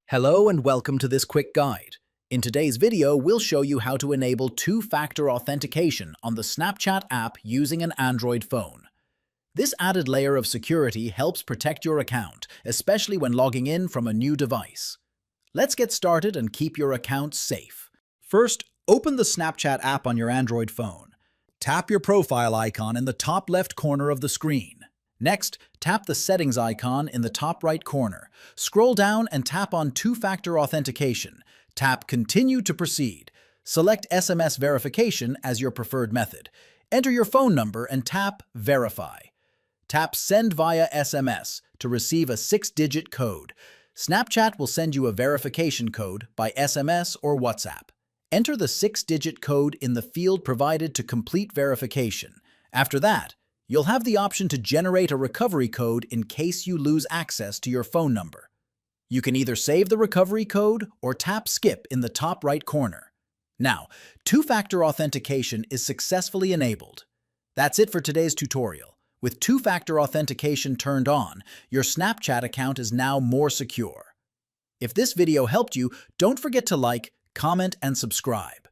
Hello and welcome to this quick guide. In today's video, we'll show you how to enable two-factor authentication on the Snapchat app using an Android phone. This added layer of security helps protect your account, especially when logging in from a new device. Let's get started and keep your account safe. First, open the Snapchat app on your Android phone. Tap your profile icon in the top left corner of the screen. Next, tap the settings icon in the top right corner. Scroll down and tap on two-factor authentication. Tap Continue to proceed. Select SMS verification as your preferred method. Enter your phone number and tap Verify. Tap Send via SMS to receive a 6-digit code. Snapchat will send you a verification code by SMS or WhatsApp. Enter the 6-digit code in the field provided to complete verification. After that, you'll have the option to generate a recovery code in case you lose access to your phone number. You can either save the recovery code or tap Skip in the top right corner. Now, two-factor authentication is successfully enabled. That's it for today's tutorial. With two-factor authentication turned on, your Snapchat account is now more secure. If this video helped you, don't forget to like, comment, and subscribe.